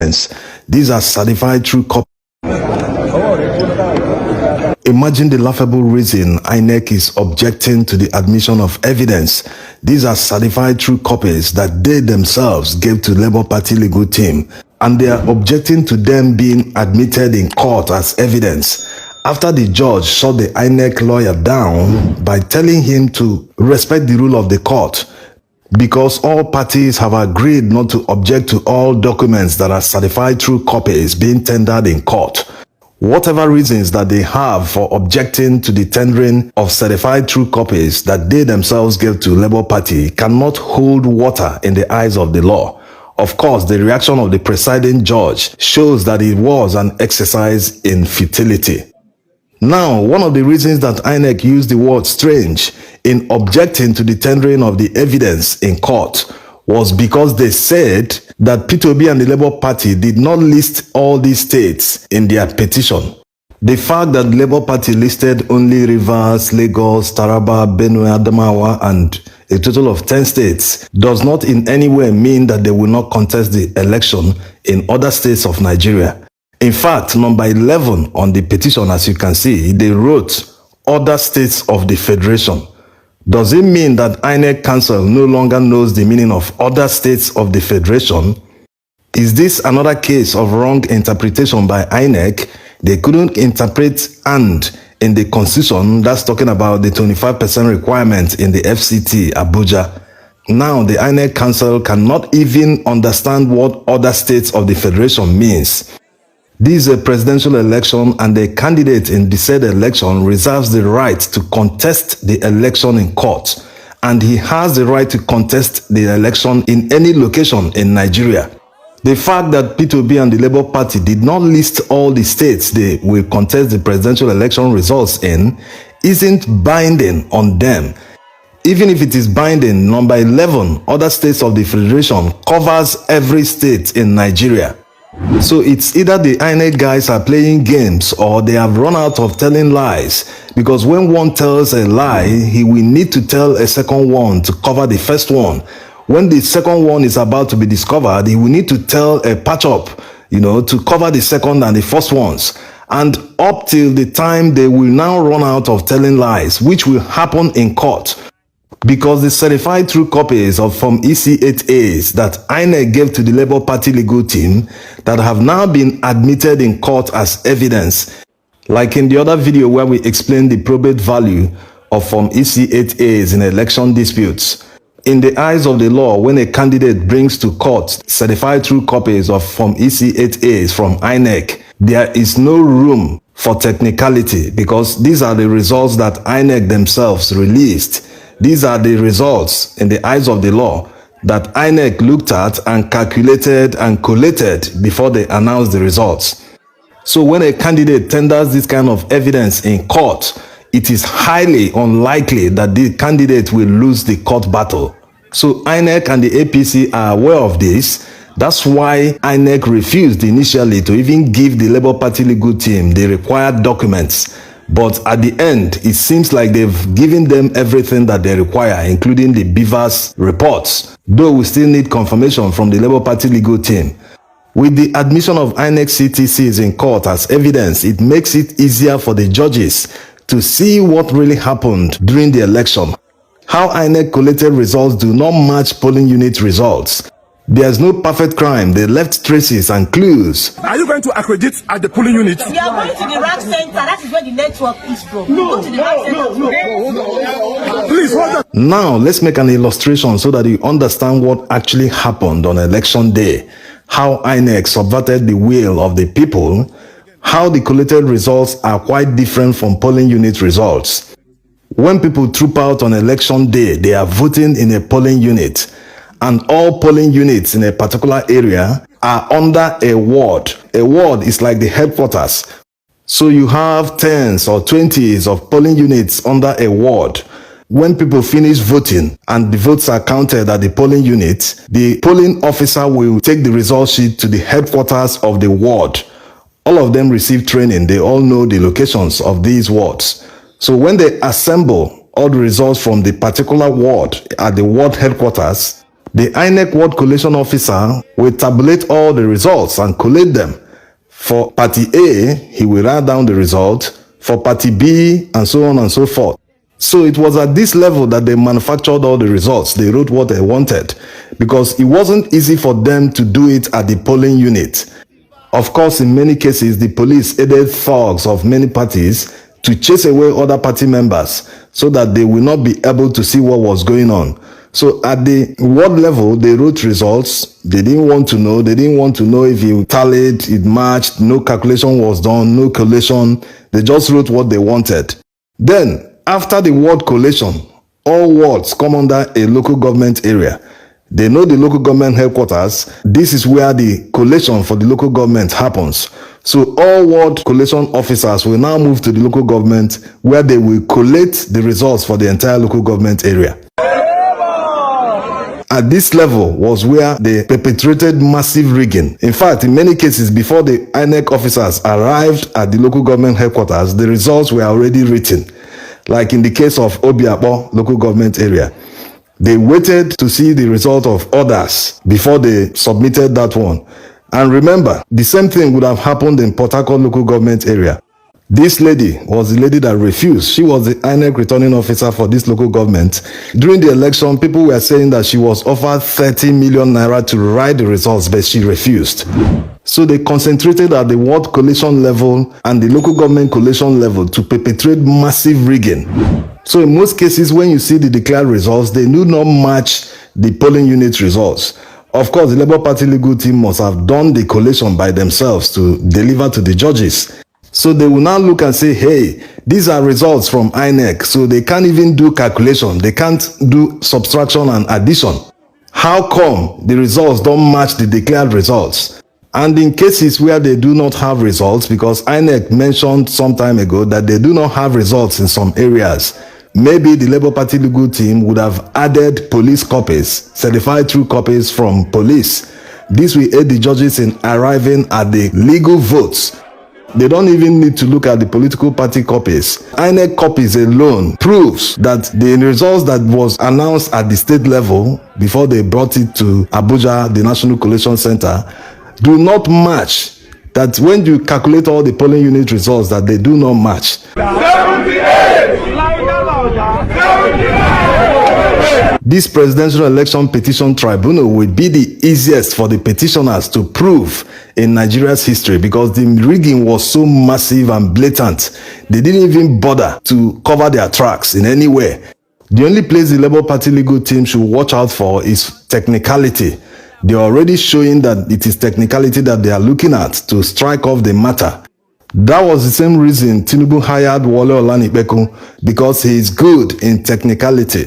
These are certified true copies. Imagine the laughable reason Inec is objecting to the admission of evidence. These are certified true copies that they themselves gave to Labour Party legal team, and they are objecting to them being admitted in court as evidence after the judge shut the Inec lawyer down by telling him to respect the rule of the court, because all parties have agreed not to object to all documents that are certified true copies being tendered in court. Whatever reasons that they have for objecting to the tendering of certified true copies that they themselves gave to Labour Party cannot hold water in the eyes of the law. Of course, the reaction of the presiding judge shows that it was an exercise in futility. Now, one of the reasons that Inec used the word strange in objecting to the tendering of the evidence in court was because they said that P2B and the Labour Party did not list all these states in their petition. The fact that the Labour Party listed only Rivers, Lagos, Taraba, Benue, Adamawa, and a total of 10 states does not in any way mean that they will not contest the election in other states of Nigeria. In fact, number 11 on the petition, as you can see, they wrote other states of the Federation. Does it mean that INEC Council no longer knows the meaning of other states of the Federation? Is this another case of wrong interpretation by INEC? They couldn't interpret "and" in the Constitution, that's talking about the 25% requirement in the FCT, Abuja. Now the INEC Council cannot even understand what other states of the Federation means. This is a presidential election, and the candidate in the said election reserves the right to contest the election in court, and he has the right to contest the election in any location in Nigeria. The fact that P2B and the Labour Party did not list all the states they will contest the presidential election results in isn't binding on them. Even if it is binding, number 11, other states of the Federation, covers every state in Nigeria. So it's either the INEC guys are playing games or they have run out of telling lies, because when one tells a lie, he will need to tell a second one to cover the first one. When the second one is about to be discovered, he will need to tell a patch-up, to cover the second and the first ones. And up till the time they will now run out of telling lies, which will happen in court. Because the certified true copies of Form EC8As that INEC gave to the Labour Party legal team that have now been admitted in court as evidence, like in the other video where we explained the probate value of Form EC8As in election disputes. In the eyes of the law, when a candidate brings to court certified true copies of Form EC8As from INEC, there is no room for technicality, because these are the results that INEC themselves released. These are the results in the eyes of the law that INEC looked at and calculated and collated before they announced the results. So when a candidate tenders this kind of evidence in court, it is highly unlikely that the candidate will lose the court battle. So INEC and the APC are aware of this. That's why INEC refused initially to even give the Labour Party legal team the required documents. But at the end, it seems like they've given them everything that they require, including the Beavers reports, though we still need confirmation from the Labour Party legal team. With the admission of INEC CTCs in court as evidence, it makes it easier for the judges to see what really happened during the election. How INEC collated results do not match polling unit results. There's no perfect crime. They left traces and clues. Are you going to accredit at the polling unit? We are going to the RAC center. That is where the network is from. No, Please hold on. Now, let's make an illustration so that you understand what actually happened on election day. How INEC subverted the will of the people. How the collated results are quite different from polling unit results. When people troop out on election day, they are voting in a polling unit. And all polling units in a particular area are under a ward. A ward is like the headquarters. So you have 10s or 20s of polling units under a ward. When people finish voting and the votes are counted at the polling unit, the polling officer will take the result sheet to the headquarters of the ward. All of them receive training. They all know the locations of these wards. So when they assemble all the results from the particular ward at the ward headquarters, The Inec ward collation officer will tabulate all the results and collate them. For party A, he will write down the result. For party B, and so on and so forth. So it was at this level that they manufactured all the results. They wrote what they wanted because it wasn't easy for them to do it at the polling unit. Of course, in many cases, the police aided thugs of many parties to chase away other party members so that they will not be able to see what was going on. So at the ward level, they wrote results. They didn't want to know. They didn't want to know if it tallied, it matched, no calculation was done, no collation. They just wrote what they wanted. Then, after the ward collation, all wards come under a local government area. They know the local government headquarters. This is where the collation for the local government happens. So all ward collation officers will now move to the local government where they will collate the results for the entire local government area. At this level was where they perpetrated massive rigging. In fact, in many cases, before the Inec officers arrived at the local government headquarters, the results were already written. Like in the case of Obiabo local government area. They waited to see the result of others before they submitted that one. And remember, the same thing would have happened in Port Harcourt local government area. This lady was the lady that refused. She was the Inec returning officer for this local government. During the election, people were saying that she was offered 30 million naira to write the results, but she refused. So they concentrated at the ward collation level and the local government collation level to perpetrate massive rigging. So in most cases, when you see the declared results, they do not match the polling unit results. Of course, the Labour Party legal team must have done the collation by themselves to deliver to the judges. So they will now look and say, hey, these are results from Inec. So they can't even do calculation. They can't do subtraction and addition. How come the results don't match the declared results? And in cases where they do not have results, because INEC mentioned some time ago that they do not have results in some areas, maybe the Labour Party legal team would have added police copies, certified true copies from police. This will aid the judges in arriving at the legal votes. They don't even need to look at the political party copies. INEC copies alone proves that the results that was announced at the state level before they brought it to Abuja, the National Collation Center, do not match. That when you calculate all the polling unit results, that they do not match. 78! This presidential election petition tribunal will be the easiest for the petitioners to prove in Nigeria's history because the rigging was so massive and blatant. They didn't even bother to cover their tracks in any way. The only place the Labour Party legal team should watch out for is technicality. They are already showing that it is technicality that they are looking at to strike off the matter. That was the same reason Tinubu hired Wole Olanipekun, because he is good in technicality.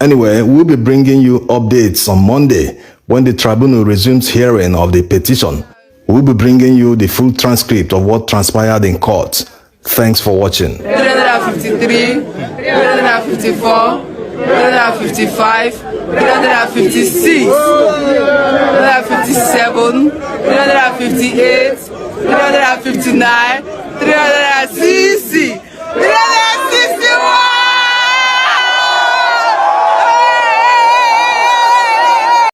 Anyway, we'll be bringing you updates on Monday when the tribunal resumes hearing of the petition. We'll be bringing you the full transcript of what transpired in court. Thanks for watching. 353, 354, 355, 356, 357, 358, 359, 360.